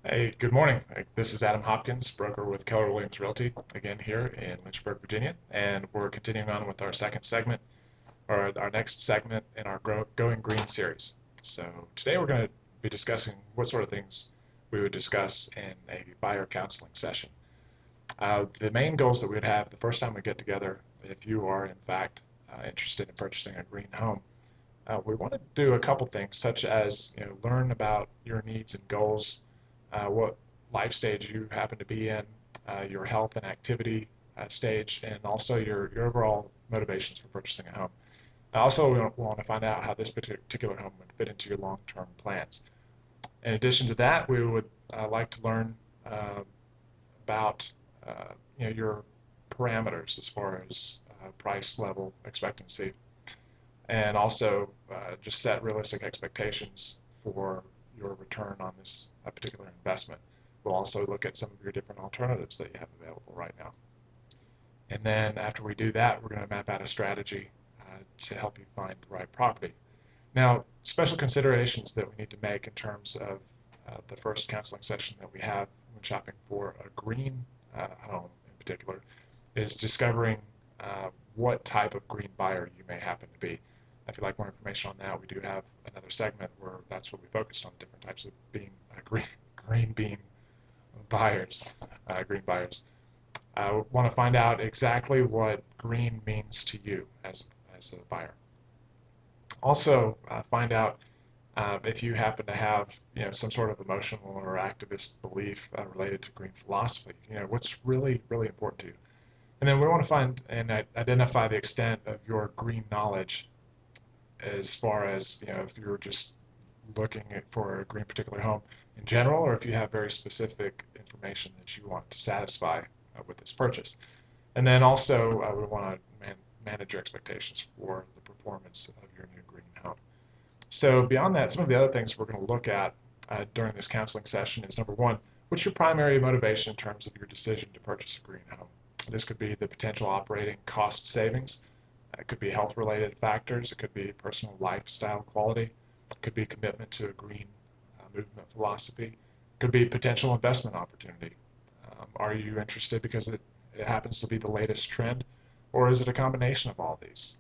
Hey, good morning. This is Adam Hopkins, broker with Keller Williams Realty, again here in Lynchburg, Virginia, and we're continuing on with our second segment, or our next segment in our Going Green series. So today we're going to be discussing what sort of things we would discuss in a buyer counseling session. The main goals that we would have the first time we get together, if you are in fact interested in purchasing a green home, we want to do a couple things, such as learn about your needs and goals, what life stage you happen to be in, your health and activity stage, and also your overall motivations for purchasing a home. Also, we want to find out how this particular home would fit into your long-term plans. In addition to that, we would like to learn about your parameters as far as price level expectancy, and also just set realistic expectations for your return on this particular investment. We'll also look at some of your different alternatives that you have available right now. And then after we do that, we're going to map out a strategy to help you find the right property. Now, special considerations that we need to make in terms of the first counseling session that we have when shopping for a green home in particular is discovering what type of green buyer you may happen to be. If you'd like more information on that, we do have another segment where that's what we focused on, different types of green bean buyers, green buyers. I want to find out exactly what green means to you as a buyer. Also, find out if you happen to have some sort of emotional or activist belief related to green philosophy. What's really important to you. And then we want to find and identify the extent of your green knowledge, as far as if you're just looking for a green particular home in general, or if you have very specific information that you want to satisfy with this purchase. And then also we want to manage your expectations for the performance of your new green home. So beyond that, some of the other things we're going to look at during this counseling session is, number one, what's your primary motivation in terms of your decision to purchase a green home? This could be the potential operating cost savings. It could be health-related factors. It could be personal lifestyle quality. It could be commitment to a green movement philosophy. It could be potential investment opportunity. Are you interested because it happens to be the latest trend, or is it a combination of all these?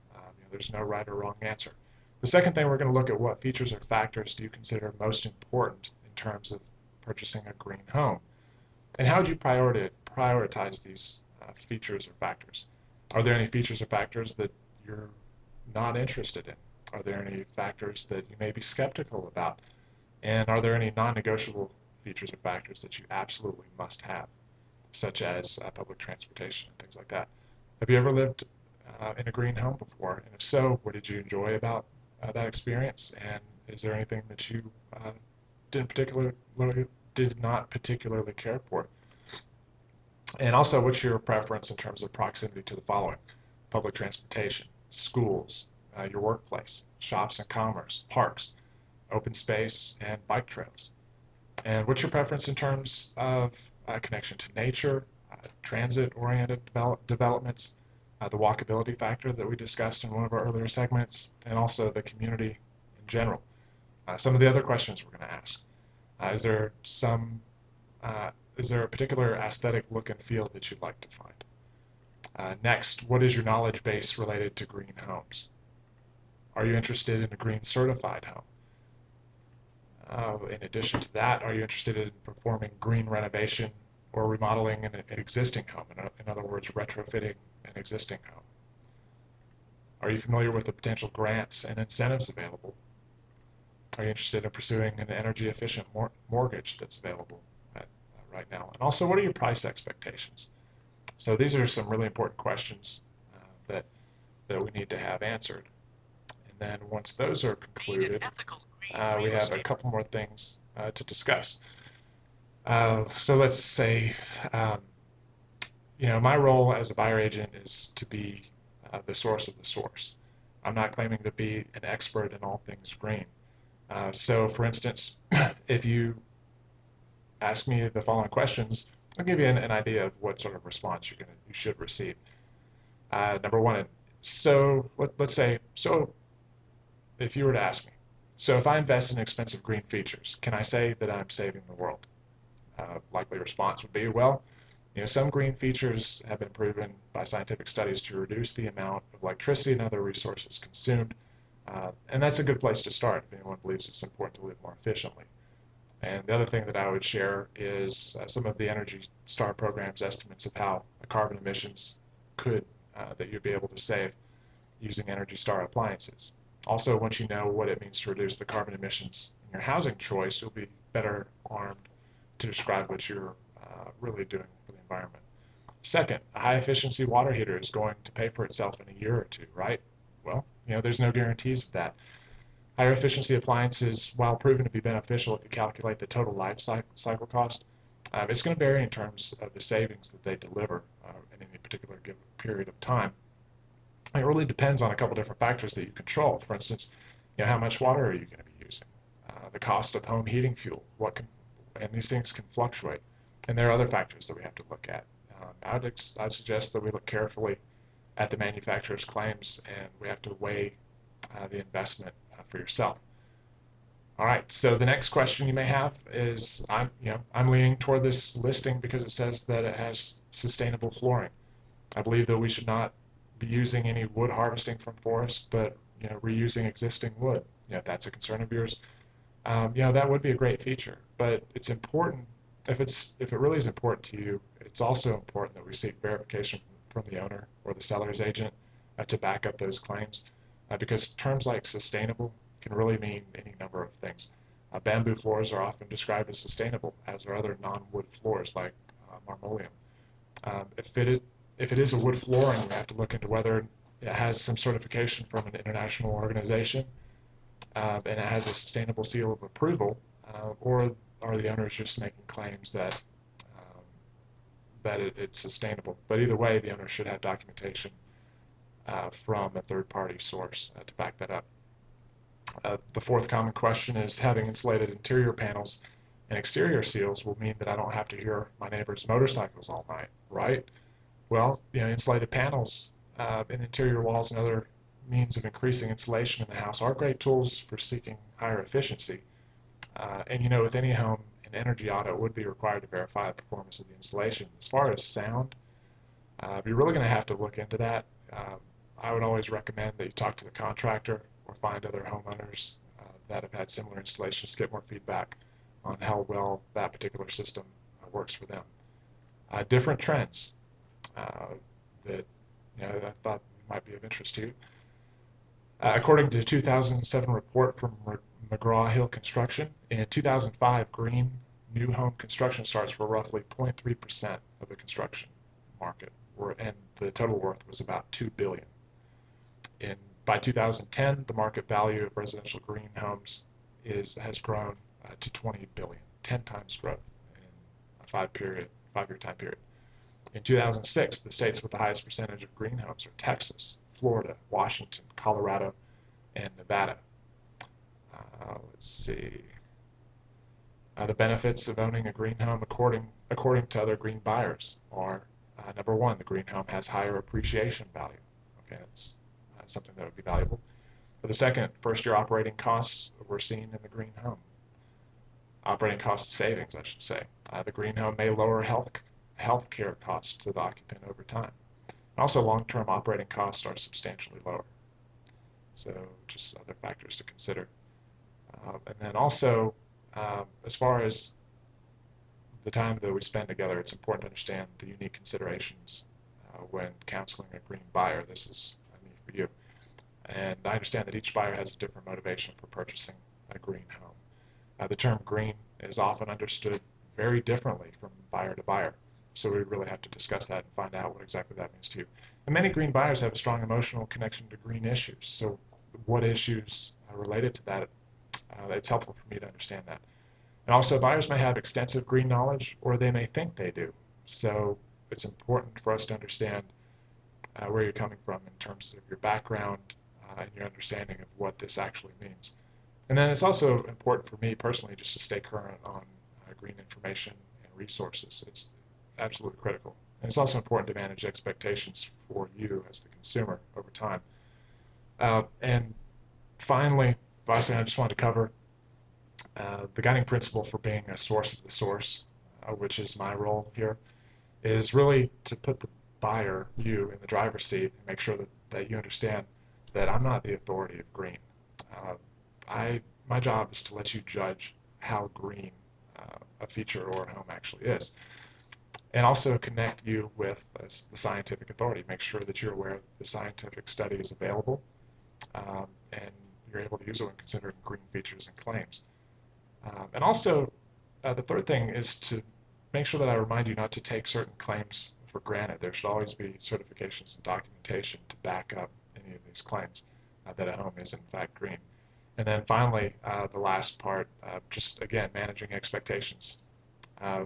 There's no right or wrong answer. The second thing, we're going to look at what features or factors do you consider most important in terms of purchasing a green home, and how would you prioritize these features or factors? Are there any features or factors that you're not interested in? Are there any factors that you may be skeptical about? And are there any non-negotiable features or factors that you absolutely must have, such as public transportation and things like that? Have you ever lived in a green home before? And if so, what did you enjoy about that experience? And is there anything that you didn't particularly did not particularly care for? And also, what's your preference in terms of proximity to the following: public transportation, schools, your workplace, shops and commerce, parks, open space, and bike trails? And what's your preference in terms of connection to nature, transit-oriented developments, the walkability factor that we discussed in one of our earlier segments, and also the community in general? Some of the other questions we're going to ask. Is there some is there a particular aesthetic look and feel that you'd like to find? Next, what is your knowledge base related to green homes? Are you interested in a green certified home? In addition to that, are you interested in performing green renovation or remodeling an existing home? In other words, retrofitting an existing home. Are you familiar with the potential grants and incentives available? Are you interested in pursuing an energy efficient mortgage that's available right now? And also, what are your price expectations? So these are some really important questions that we need to have answered. And then once those are concluded, we have a couple more things to discuss. So let's say, um, my role as a buyer agent is to be the source of the source. I'm not claiming to be an expert in all things green. So for instance, if you ask me the following questions, I'll give you an idea of what sort of response you should receive. Number one, so let's say, so if you were to ask me, so if I invest in expensive green features, can I say that I'm saving the world? likely response would be, well, some green features have been proven by scientific studies to reduce the amount of electricity and other resources consumed, and that's a good place to start if anyone believes it's important to live more efficiently. And the other thing that I would share is some of the Energy Star program's estimates of how carbon emissions that you'd be able to save using Energy Star appliances. Also, once you know what it means to reduce the carbon emissions in your housing choice, you'll be better armed to describe what you're really doing for the environment. Second, a high efficiency water heater is going to pay for itself in a year or two, right? Well, there's no guarantees of that. Higher efficiency appliances, while proven to be beneficial if you calculate the total life cycle cost, it's going to vary in terms of the savings that they deliver in any particular given period of time. It really depends on a couple different factors that you control. For instance, how much water are you going to be using? The cost of home heating fuel, and these things can fluctuate. And there are other factors that we have to look at. I'd suggest that we look carefully at the manufacturer's claims, and we have to weigh the investment for yourself. All right, so the next question you may have is, I'm leaning toward this listing because it says that it has sustainable flooring. I believe that we should not be using any wood harvesting from forests, but reusing existing wood. If that's a concern of yours, that would be a great feature. But it's important if it really is important to you. It's also important that we seek verification from the owner or the seller's agent to back up those claims, because terms like sustainable can really mean any number of things. Bamboo floors are often described as sustainable, as are other non-wood floors like marmoleum. If it is a wood flooring, we have to look into whether it has some certification from an international organization, and it has a sustainable seal of approval, or are the owners just making claims that it's sustainable? But either way, the owner should have documentation from a third-party source to back that up. The fourth common question is, having insulated interior panels and exterior seals will mean that I don't have to hear my neighbor's motorcycles all night, right? Well, insulated panels in interior walls and other means of increasing insulation in the house are great tools for seeking higher efficiency. And with any home, an energy audit would be required to verify the performance of the insulation. As far as sound, you're really going to have to look into that. I would always recommend that you talk to the contractor or find other homeowners that have had similar installations to get more feedback on how well that particular system works for them. Different trends that I thought might be of interest to you. According to a 2007 report from McGraw-Hill Construction, in 2005, green new home construction starts were roughly 0.3% of the construction market, and the total worth was about $2 billion. By 2010, the market value of residential green homes has grown to $20 billion, 10 times growth in a five-year time period. In 2006, the states with the highest percentage of green homes are Texas, Florida, Washington, Colorado, and Nevada. Let's see. The benefits of owning a green home according to other green buyers are, number one, the green home has higher appreciation value. Okay, that's something that would be valuable. For the second, first-year operating costs were seen in the green home. Operating cost savings, I should say. The green home may lower health care costs to the occupant over time. Also, long-term operating costs are substantially lower. So just other factors to consider. And then also, as far as the time that we spend together, it's important to understand the unique considerations when counseling a green buyer. This is me for you. And I understand that each buyer has a different motivation for purchasing a green home. The term green is often understood very differently from buyer to buyer. So we really have to discuss that and find out what exactly that means to you. And many green buyers have a strong emotional connection to green issues. So what issues are related to that? It's helpful for me to understand that. And also, buyers may have extensive green knowledge, or they may think they do. So it's important for us to understand where you're coming from in terms of your background and your understanding of what this actually means. And then it's also important for me personally just to stay current on green information and resources. It's absolutely critical. And it's also important to manage expectations for you as the consumer over time. And finally, lastly, I just wanted to cover the guiding principle for being a source of the source. which is my role here, is really to put the buyer, you, in the driver's seat and make sure that you understand that I'm not the authority of green. Uh, my job is to let you judge how green a feature or a home actually is, and also connect you with the scientific authority. Make sure that you're aware the scientific study is available, and you're able to use it when considering green features and claims. And also, the third thing is to make sure that I remind you not to take certain claims for granted. There should always be certifications and documentation to back up any of these claims that a home is in fact green. And then finally, the last part, just again, managing expectations. Uh,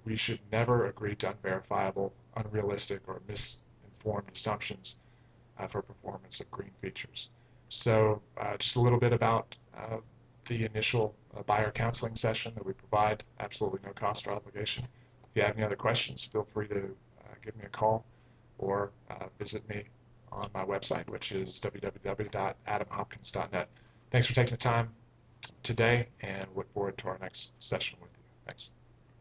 we should never agree to unverifiable, unrealistic, or misinformed assumptions for performance of green features. So just a little bit about the initial buyer counseling session that we provide, absolutely no cost or obligation. If you have any other questions, feel free to give me a call or visit me on my website, which is www.adamhopkins.net. Thanks for taking the time today, and look forward to our next session with you. Thanks.